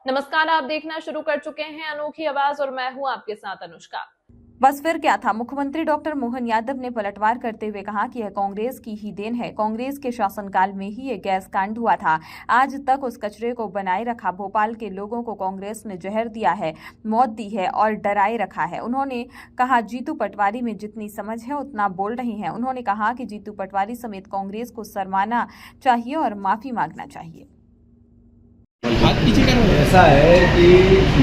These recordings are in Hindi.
नमस्कार, आप देखना शुरू कर चुके हैं अनोखी आवाज और मैं हूं आपके साथ अनुष्का। बस फिर क्या था। मुख्यमंत्री डॉक्टर मोहन यादव ने पलटवार करते हुए कहा कि यह कांग्रेस की ही देन है। कांग्रेस के शासनकाल में ही ये गैस कांड हुआ था। आज तक उस कचरे को बनाए रखा। भोपाल के लोगों को कांग्रेस ने जहर दिया है, मौत दी है और डराए रखा है। उन्होंने कहा जीतू पटवारी में जितनी समझ है उतना बोल रही हैं। उन्होंने कहा कि जीतू पटवारी समेत कांग्रेस को शर्माना चाहिए और माफी मांगना चाहिए। ऐसा है कि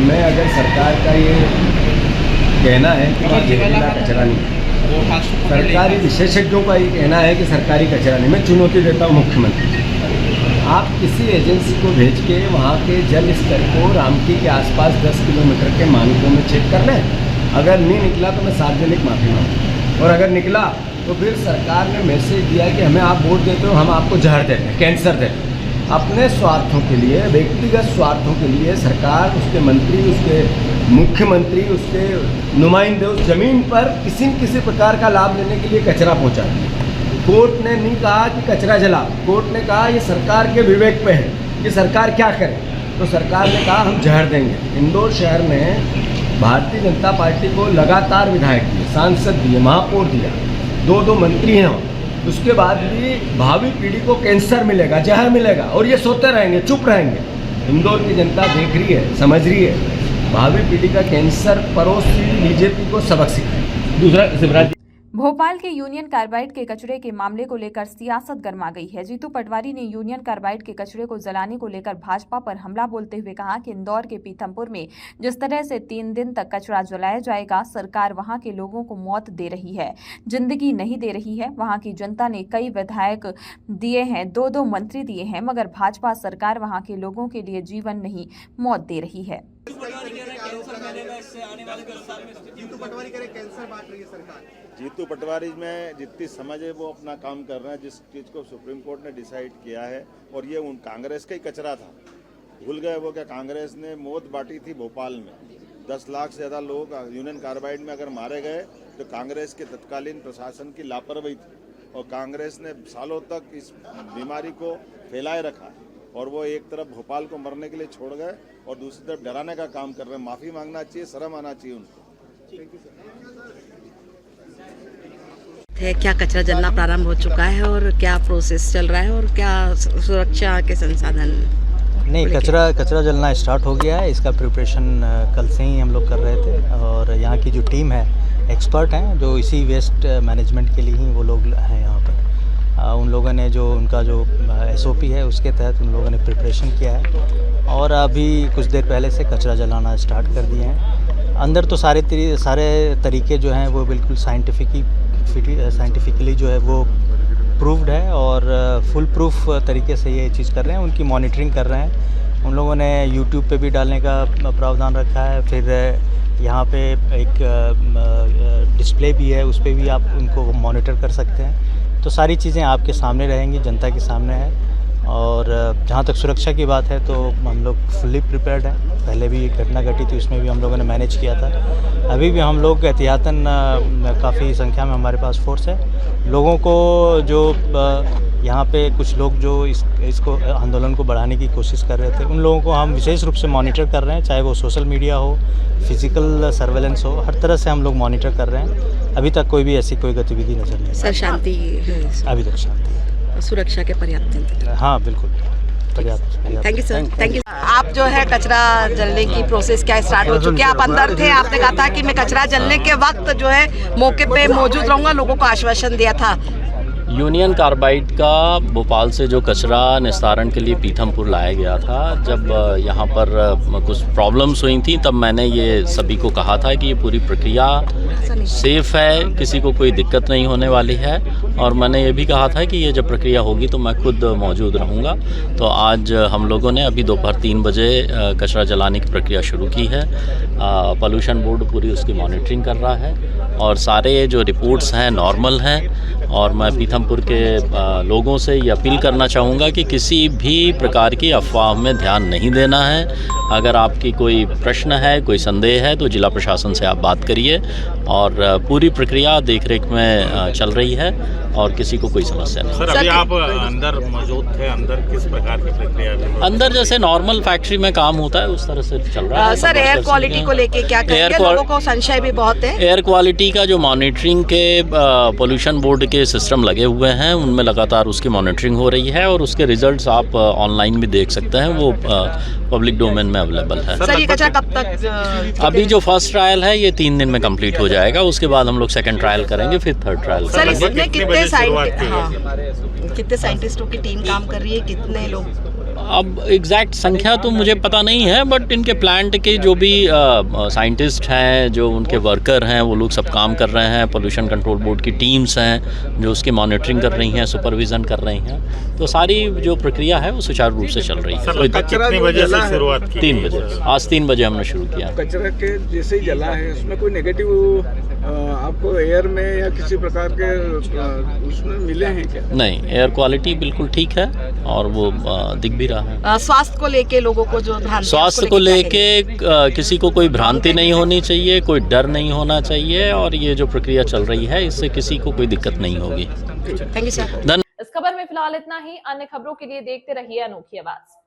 मैं अगर सरकार का ये कहना है कि जहरीला कचरा नहीं, सरकारी विशेषज्ञों का ये कहना है कि सरकारी कचरा नहीं, मैं चुनौती देता हूँ मुख्यमंत्री, आप किसी एजेंसी को भेज के वहाँ के जल स्तर को रामकी के आसपास 10 किलोमीटर के मानकों में चेक कर लें। अगर नहीं निकला तो मैं सार्वजनिक माफ़ी मांगूँ, और अगर निकला तो फिर सरकार ने मैसेज दिया कि हमें आप वोट देते हो, हम आपको जहर देते हैं, कैंसर देते हैं। अपने स्वार्थों के लिए, व्यक्तिगत स्वार्थों के लिए सरकार, उसके मंत्री, उसके मुख्यमंत्री, उसके नुमाइंदे उस ज़मीन पर किसी न किसी प्रकार का लाभ लेने के लिए कचरा पहुंचाते हैं। कोर्ट ने नहीं कहा कि कचरा जला, कोर्ट ने कहा ये सरकार के विवेक पे है कि सरकार क्या करे। तो सरकार ने कहा हम जहर देंगे। इंदौर शहर में भारतीय जनता पार्टी को लगातार विधायक दिए, सांसद दिए, महापौर दिया, 2 मंत्री हैं। उसके बाद भी भावी पीढ़ी को कैंसर मिलेगा, जहर मिलेगा, और ये सोते रहेंगे, चुप रहेंगे। इंदौर की जनता देख रही है, समझ रही है, भावी पीढ़ी का कैंसर परोसी बीजेपी को सबक सिखाए। दूसरा, शिवराज भोपाल के यूनियन कार्बाइड के कचरे के मामले को लेकर सियासत गर्मा गई है। जीतू पटवारी ने यूनियन कार्बाइड के कचरे को जलाने को लेकर भाजपा पर हमला बोलते हुए कहा कि इंदौर के पीथमपुर में जिस तरह से 3 दिन तक कचरा जलाया जाएगा, सरकार वहां के लोगों को मौत दे रही है, जिंदगी नहीं दे रही है। वहां की जनता ने कई विधायक दिए हैं, 2 मंत्री दिए हैं, मगर भाजपा सरकार वहां के लोगों के लिए जीवन नहीं, मौत दे रही है। जीतू पटवारी में जितनी समझ है वो अपना काम कर रहे हैं, जिस चीज़ को सुप्रीम कोर्ट ने डिसाइड किया है, और ये उन कांग्रेस का ही कचरा था। भूल गए वो क्या कांग्रेस ने मौत बांटी थी भोपाल में, 10 लाख से ज़्यादा लोग यूनियन कार्बाइड में अगर मारे गए तो कांग्रेस के तत्कालीन प्रशासन की लापरवाही थी, और कांग्रेस ने सालों तक इस बीमारी को फैलाए रखा, और वो एक तरफ भोपाल को मरने के लिए छोड़ गए और दूसरी तरफ डराने का काम कर रहे हैं। माफ़ी मांगना चाहिए, शर्म आना चाहिए उनको। क्या कचरा जलना प्रारंभ हो चुका है और क्या प्रोसेस चल रहा है और क्या सुरक्षा के संसाधन? नहीं, कचरा जलना स्टार्ट हो गया है। इसका प्रिपरेशन कल से ही हम लोग कर रहे थे, और यहाँ की जो टीम है, एक्सपर्ट हैं जो इसी वेस्ट मैनेजमेंट के लिए ही वो लोग हैं यहाँ पर। उन लोगों ने जो उनका जो SOP है उसके तहत उन लोगों ने प्रिपरेशन किया है, और अभी कुछ देर पहले से कचरा जलाना स्टार्ट कर दिए हैं। अंदर तो सारे तरीके जो हैं वो बिल्कुल साइंटिफिकली जो है वो प्रूव्ड है, और फुल प्रूफ तरीके से ये चीज़ कर रहे हैं। उनकी मॉनिटरिंग कर रहे हैं। उन लोगों ने YouTube पे भी डालने का प्रावधान रखा है। फिर यहाँ पे एक डिस्प्ले भी है, उस पर भी आप उनको मॉनिटर कर सकते हैं। तो सारी चीज़ें आपके सामने रहेंगी, जनता के सामने है। और जहाँ तक सुरक्षा की बात है तो हम लोग फुल्ली प्रिपेयर्ड हैं। पहले भी एक घटना घटी थी, उसमें भी हम लोगों ने मैनेज किया था। अभी भी हम लोग एहतियातन काफ़ी संख्या में हमारे पास फोर्स है। लोगों को जो यहाँ पे कुछ लोग जो इसको आंदोलन को बढ़ाने की कोशिश कर रहे थे, उन लोगों को हम विशेष रूप से मॉनिटर कर रहे हैं, चाहे वो सोशल मीडिया हो, फिजिकल सर्वेलेंस हो, हर तरह से हम लोग मॉनिटर कर रहे हैं। अभी तक कोई भी ऐसी कोई गतिविधि नजर नहीं। सर, शांति अभी तक शांति है, सुरक्षा के पर्याप्त? हाँ बिल्कुल पर्याप्त। Thank you sir, thank you. आप जो है कचरा जलने की प्रोसेस क्या स्टार्ट हो चुकी है? आप अंदर थे, आपने कहा था कि मैं कचरा जलने के वक्त जो है मौके पे मौजूद रहूंगा, लोगों को आश्वासन दिया था। यूनियन कार्बाइड का भोपाल से जो कचरा निस्तारण के लिए पीथमपुर लाया गया था, जब यहाँ पर कुछ प्रॉब्लम्स हुई थी, तब मैंने ये सभी को कहा था कि ये पूरी प्रक्रिया सेफ़ है, किसी को कोई दिक्कत नहीं होने वाली है। और मैंने ये भी कहा था कि ये जब प्रक्रिया होगी तो मैं खुद मौजूद रहूँगा। तो आज हम लोगों ने अभी दोपहर 3 बजे कचरा जलाने की प्रक्रिया शुरू की है। पोल्यूशन बोर्ड पूरी उसकी मॉनिटरिंग कर रहा है, और सारे जो रिपोर्ट्स हैं नॉर्मल हैं। और मैं पीथमपुर के लोगों से ये अपील करना चाहूँगा कि किसी भी प्रकार की अफवाह में ध्यान नहीं देना है। अगर आपकी कोई प्रश्न है, कोई संदेह है तो जिला प्रशासन से आप बात करिए और पूरी प्रक्रिया देखरेख में चल रही है और किसी को कोई समस्या नहीं। सर अभी आप अंदर मौजूद थे, अंदर किस प्रकार की प्रक्रिया है? अंदर जैसे नॉर्मल फैक्ट्री में काम होता है उस तरह से चल रहा है। सर एयर क्वालिटी को लेके क्या कहेंगे? लोगों को संशय भी बहुत है। एयर क्वालिटी का जो मॉनिटरिंग के पोल्यूशन बोर्ड के सिस्टम लगे हुए हैं उनमें लगातार उसकी मॉनिटरिंग हो रही है और उसके रिजल्ट्स आप ऑनलाइन भी देख सकते हैं, वो पब्लिक डोमेन में अवेलेबल है। सर ये कचरा कब तक? अभी जो फर्स्ट ट्रायल है ये 3 दिन में कंप्लीट हो जाएगा, उसके बाद हम लोग सेकंड ट्रायल करेंगे, फिर थर्ड ट्रायल सर करेंगे। इसमें कितने साइंटिस्टों की टीम काम कर रही है, कितने लोग? अब एग्जैक्ट संख्या तो मुझे पता नहीं है, बट इनके प्लांट के जो भी साइंटिस्ट हैं, जो उनके वर्कर हैं, वो लोग सब काम कर रहे हैं। पोल्यूशन कंट्रोल बोर्ड की टीम्स हैं जो उसकी मॉनिटरिंग कर रही हैं, सुपरविज़न कर रही हैं, तो सारी जो प्रक्रिया है वो सुचारू रूप से चल रही है। कितने बजे से शुरुआत की? 3 बजे, आज 3 बजे हमने शुरू किया। कचरा के जैसे ही जला है उसमें कोई नेगेटिव आपको एयर में या किसी प्रकार के उसमें मिले हैं क्या? नहीं, एयर क्वालिटी बिल्कुल ठीक है और वो दिख भी रहा है। स्वास्थ्य को लेके लोगों को जो स्वास्थ्य को लेके किसी को कोई भ्रांति नहीं होनी चाहिए, कोई डर नहीं होना चाहिए और ये जो प्रक्रिया चल रही है इससे किसी को कोई दिक्कत नहीं होगी। Thank you sir. इस खबर में फिलहाल इतना ही। अन्य खबरों के लिए देखते रहिए अनोखी आवाज।